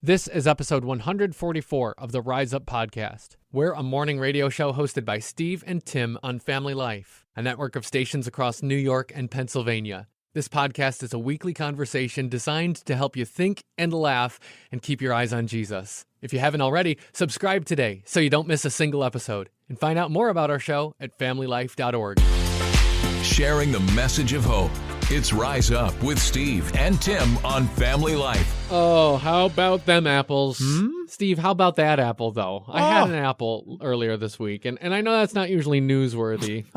This is episode 144 of the Rise Up Podcast. We're a morning radio show hosted by Steve and Tim on Family Life, a network of stations across New York and Pennsylvania. This podcast is a weekly conversation designed to help you think and laugh and keep your eyes on Jesus. If you haven't already, subscribe today so you don't miss a single episode. And find out more about our show at familylife.org. Sharing the message of hope. It's Rise Up with Steve and Tim on Family Life. Oh, how about them apples? Steve, how about that apple, though? I had an apple earlier this week, and I know that's not usually newsworthy.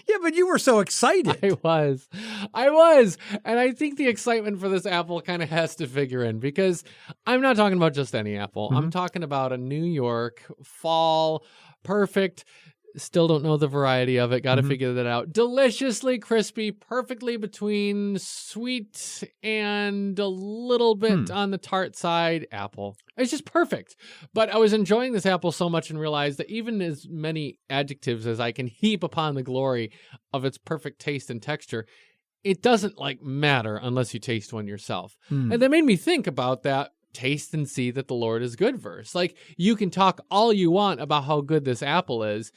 Yeah, but you were so excited. I was. And I think the excitement for this apple kind of has to figure in because I'm not talking about just any apple. I'm talking about a New York fall, perfect. Still don't know the variety of it. Got to figure that out. Deliciously crispy, perfectly between sweet and a little bit on the tart side apple. It's just perfect. But I was enjoying this apple so much and realized that even as many adjectives as I can heap upon the glory of its perfect taste and texture, it doesn't matter unless you taste one yourself. And that made me think about that taste and see that the Lord is good verse. You can talk all you want about how good this apple is.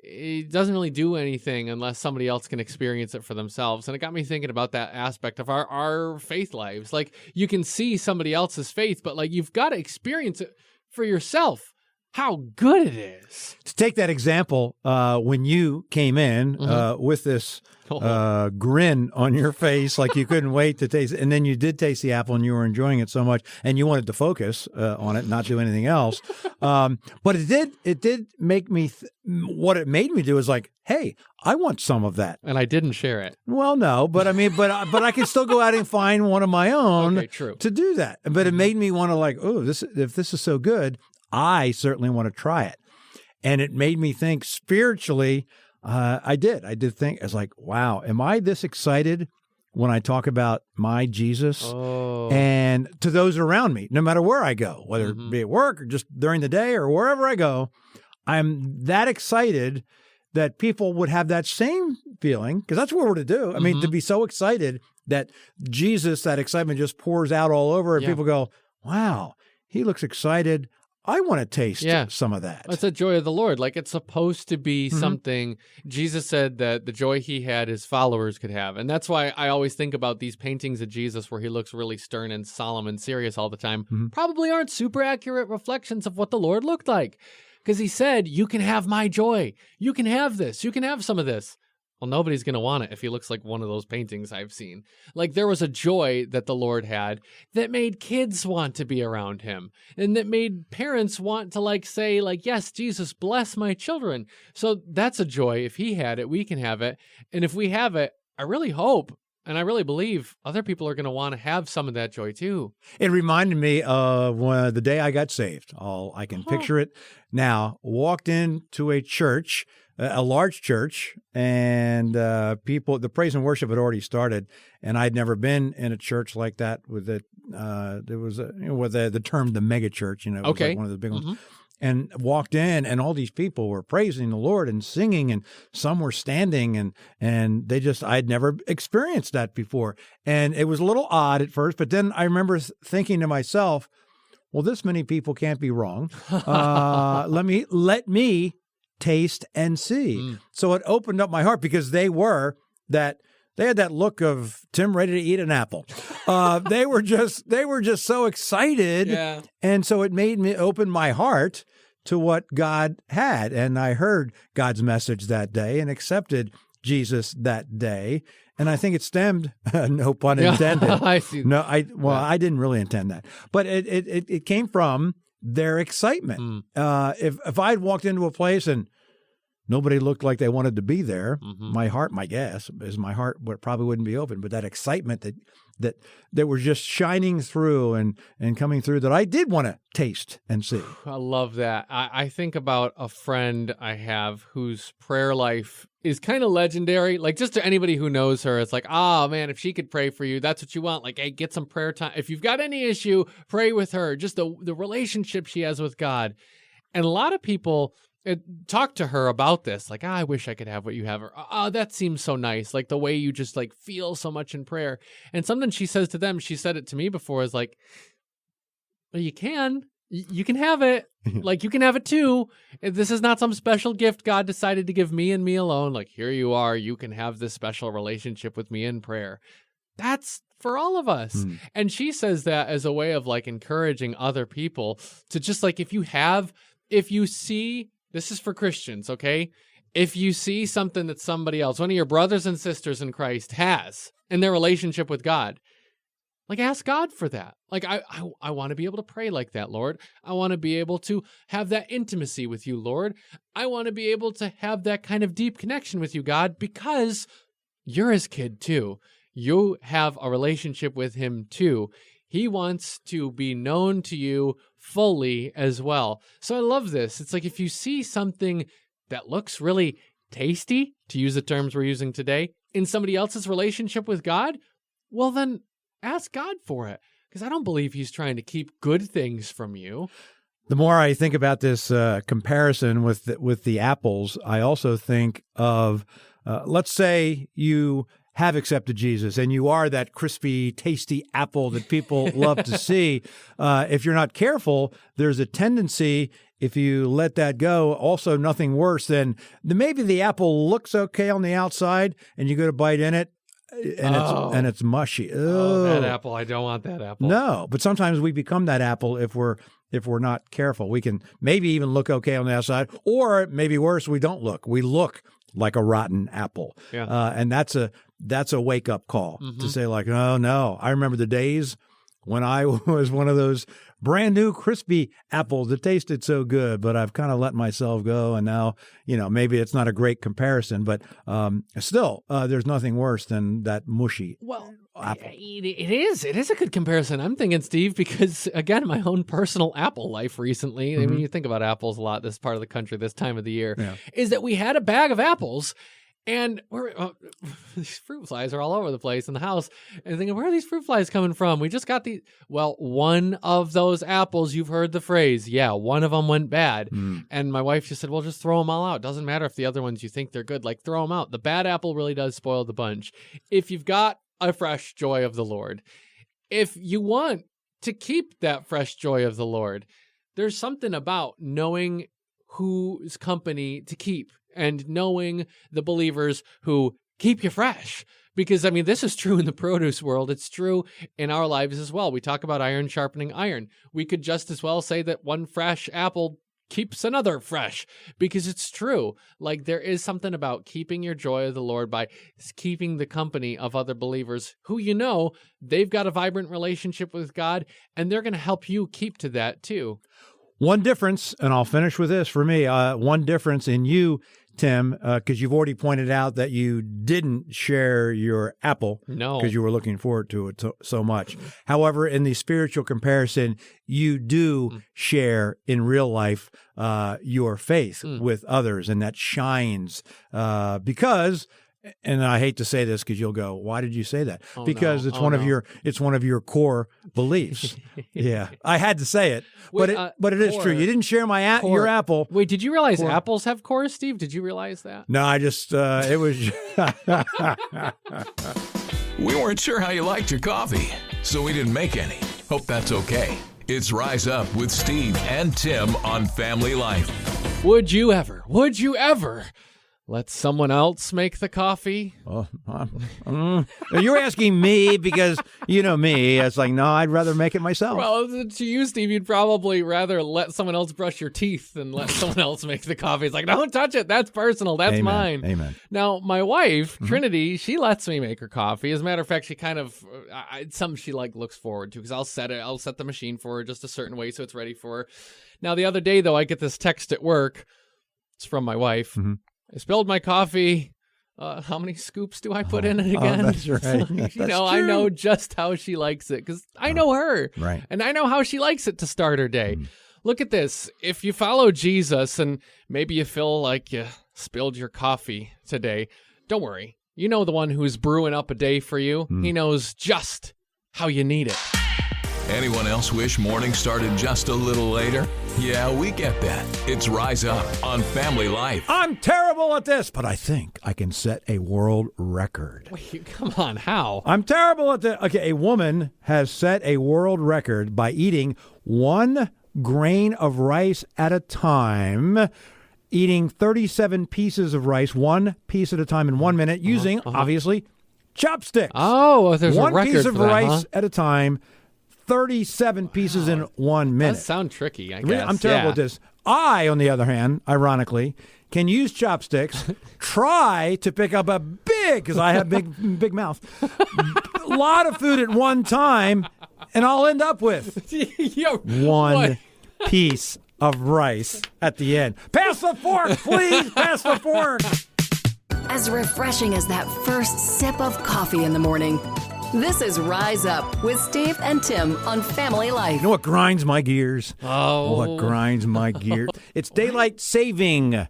It doesn't really do anything unless somebody else can experience it for themselves. And it got me thinking about that aspect of our faith lives. You can see somebody else's faith, but you've got to experience it for yourself, how good it is. To take that example, when you came in with this grin on your face, like you couldn't wait to taste it, and then you did taste the apple and you were enjoying it so much, and you wanted to focus on it, not do anything else. But it did make me, what it made me do is hey, I want some of that. And I didn't share it. Well, no, but I mean, but I can still go out and find one of my own to do that. But it made me want to if this is so good, I certainly want to try it. And it made me think spiritually. I did think, I was wow, am I this excited when I talk about my Jesus? And to those around me, no matter where I go, whether it be at work or just during the day or wherever I go, I'm that excited that people would have that same feeling, because that's what we're to do. I mean, to be so excited that Jesus, that excitement just pours out all over, and people go, wow, he looks excited. I want to taste some of that. It's a joy of the Lord. It's supposed to be something. Jesus said that the joy he had, his followers could have. And that's why I always think about these paintings of Jesus where he looks really stern and solemn and serious all the time. Probably aren't super accurate reflections of what the Lord looked like. Because he said, you can have my joy. You can have this. You can have some of this. Well, nobody's going to want it if he looks like one of those paintings I've seen. There was a joy that the Lord had that made kids want to be around him, and that made parents want to say, yes, Jesus, bless my children. So that's a joy. If he had it, we can have it. And if we have it, I really hope and I really believe other people are going to want to have some of that joy too. It reminded me of the day I got saved. I can picture it now. Walked into a church, a large church, and people, the praise and worship had already started, and I'd never been in a church like that with it. There was the term the mega church, it was one of the big ones. And walked in, and all these people were praising the Lord and singing, and some were standing, and they just, I'd never experienced that before. And it was a little odd at first, but then I remember thinking to myself, well, this many people can't be wrong. Let me taste and see. So it opened up my heart, because they had that look of Tim ready to eat an apple. They were just so excited. And so it made me open my heart to what God had. And I heard God's message that day and accepted Jesus that day. And I think it stemmed, no pun intended. I see. No, I didn't really intend that. But it came from their excitement. If I'd walked into a place and nobody looked like they wanted to be there, my heart probably wouldn't be open. But that excitement that was just shining through and coming through, that I did want to taste and see. I love that. I think about a friend I have whose prayer life is kind of legendary. Just to anybody who knows her, it's oh man, if she could pray for you, that's what you want. Hey, get some prayer time. If you've got any issue, pray with her. Just the relationship she has with God. And a lot of people talk to her about this, I wish I could have what you have. Or, that seems so nice. The way you just feel so much in prayer. And something she says to them, she said it to me before, is Well, you can. You can have it. Like, you can have it too. This is not some special gift God decided to give me and me alone. Like, here you are. You can have this special relationship with me in prayer. That's for all of us. And she says that as a way of like encouraging other people to just like, if you see, this is for Christians, okay? If you see something that somebody else, one of your brothers and sisters in Christ has in their relationship with God, like, ask God for that. Like, I want to be able to pray like that, Lord. I want to be able to have that intimacy with you, Lord. I want to be able to have that kind of deep connection with you, God, because you're his kid too. You have a relationship with him too. He wants to be known to you fully as well. So I love this. It's like, if you see something that looks really tasty, to use the terms we're using today, in somebody else's relationship with God, well, then ask God for it, because I don't believe he's trying to keep good things from you. The more I think about this comparison with the apples, I also think of, let's say you have accepted Jesus and you are that crispy, tasty apple that people love to see. If you're not careful, there's a tendency, if you let that go, also nothing worse than maybe the apple looks okay on the outside and you go to bite in it, and it's mushy. Oh, that apple! I don't want that apple. No, but sometimes we become that apple if we're not careful. We can maybe even look okay on the outside, or maybe worse, we don't look. We look like a rotten apple. Yeah. And that's a wake up call to say like, oh no, I remember the days when I was one of those brand new crispy apples that tasted so good, but I've kind of let myself go. And now, maybe it's not a great comparison, but still, there's nothing worse than that mushy apple. It is a good comparison. I'm thinking, Steve, because again, my own personal apple life recently, I mean, you think about apples a lot, this part of the country, this time of the year, is that we had a bag of apples. And these fruit flies are all over the place in the house. And thinking, where are these fruit flies coming from? We just got these. Well, one of those apples, you've heard the phrase, one of them went bad. And my wife just said, well, just throw them all out. Doesn't matter if the other ones you think they're good. Like, throw them out. The bad apple really does spoil the bunch. If you've got a fresh joy of the Lord, if you want to keep that fresh joy of the Lord, there's something about knowing whose company to keep. And knowing the believers who keep you fresh. Because, I mean, this is true in the produce world. It's true in our lives as well. We talk about iron sharpening iron. We could just as well say that one fresh apple keeps another fresh, because it's true. Like, there is something about keeping your joy of the Lord by keeping the company of other believers who, they've got a vibrant relationship with God, and they're going to help you keep to that too. One difference, and I'll finish with this for me, one difference in you, Tim, because you've already pointed out that you didn't share your apple because you were looking forward to it so much. However, in the spiritual comparison, you do share in real life your faith with others, and that shines because. And I hate to say this because you'll go, why did you say that? Because it's one of your core beliefs. Yeah. I had to say it. Wait, but it is true. You didn't share your apple. Wait, did you realize apples have cores, Steve? Did you realize that? No, I just it was We weren't sure how you liked your coffee, so we didn't make any. Hope that's okay. It's Rise Up with Steve and Tim on Family Life. Would you ever let someone else make the coffee? You're asking me because you know me. It's like, no, I'd rather make it myself. Well, to you, Steve, you'd probably rather let someone else brush your teeth than let someone else make the coffee. It's like, don't touch it. That's personal. That's mine. Amen. Now, my wife, Trinity, she lets me make her coffee. As a matter of fact, she kind of, it's something she looks forward to because I'll set the machine for her just a certain way so it's ready for her. Now, the other day, though, I get this text at work. It's from my wife. I spilled my coffee. How many scoops do I put in it again? That's right. I know just how she likes it because I know her. Right. And I know how she likes it to start her day. Look at this. If you follow Jesus and maybe you feel like you spilled your coffee today, don't worry. You know the one who's brewing up a day for you. He knows just how you need it. Anyone else wish morning started just a little later? Yeah, we get that. It's Rise Up on Family Life. I'm terrible at this, but I think I can set a world record. Wait, come on, how? I'm terrible at this. Okay, a woman has set a world record by eating 1 grain of rice at a time, eating 37 pieces of rice, 1 piece at a time in 1 minute, using, obviously, chopsticks. Oh, there's a record One piece of for that, rice huh? at a time, 37 pieces in 1 minute. That sounds tricky, I guess. I'm terrible at this. I, on the other hand, ironically, can use chopsticks, try to pick up a because I have big mouth, a lot of food at one time, and I'll end up with Yo, one what? piece of rice at the end. Pass the fork, please. Pass the fork. As refreshing as that first sip of coffee in the morning. This is Rise Up with Steve and Tim on Family Life. You know what grinds my gears? Oh. What grinds my gears? It's daylight saving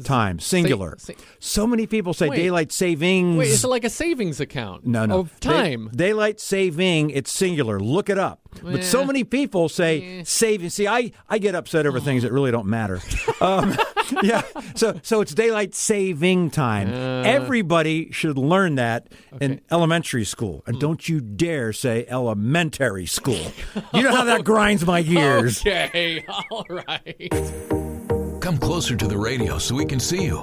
time, singular. So many people say Wait. daylight savings. Wait, is it like a savings account? No. Of time. Daylight saving, it's singular. Look it up. But so many people say saving. See, I get upset over things that really don't matter. Yeah. So it's daylight saving time. Everybody should learn that in elementary school. And don't you dare say elementary school. You know how that grinds my gears. Okay, all right. Come closer to the radio so we can see you.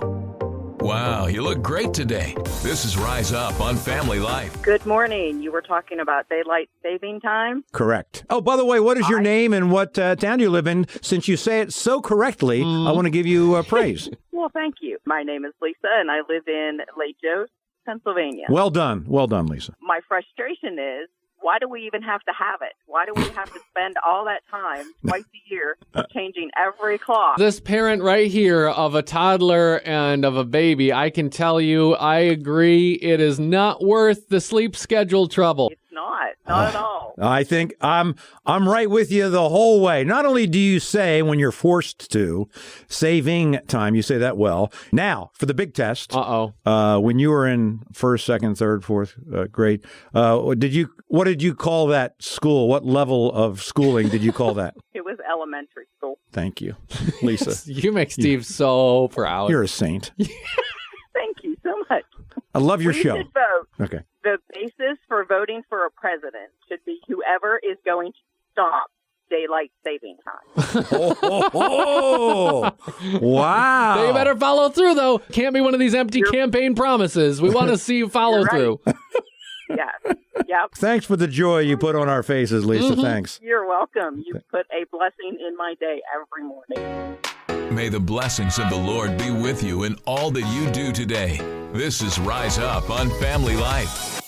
Wow, you look great today. This is Rise Up on Family Life. Good morning. You were talking about daylight saving time. Correct. Oh, by the way, what is your name and what town you live in? Since you say it so correctly, I want to give you praise. Well, thank you. My name is Lisa, and I live in Lake Joe, Pennsylvania. Well done, Lisa. My frustration is, why do we even have to have it? Why do we have to spend all that time twice a year changing every clock? This parent right here of a toddler and of a baby, I can tell you, I agree, it is not worth the sleep schedule trouble. It's not at all. I think I'm right with you the whole way. Not only do you say when you're forced to, saving time, you say that well. Now, for the big test. When you were in first, second, third, fourth grade, what did you call that school? What level of schooling did you call that? It was elementary school. Thank you, Lisa. You make Steve so proud. You're a saint. Thank you so much. I love your We show. should vote. Okay. The basis for voting for a president should be whoever is going to stop daylight saving time. Oh, wow. They better follow through, though. Can't be one of these empty campaign promises. We want to see you follow You're right. through. Yes. Yep. Thanks for the joy you put on our faces, Lisa. Thanks. You're welcome. You put a blessing in my day every morning. May the blessings of the Lord be with you in all that you do today. This is Rise Up on Family Life.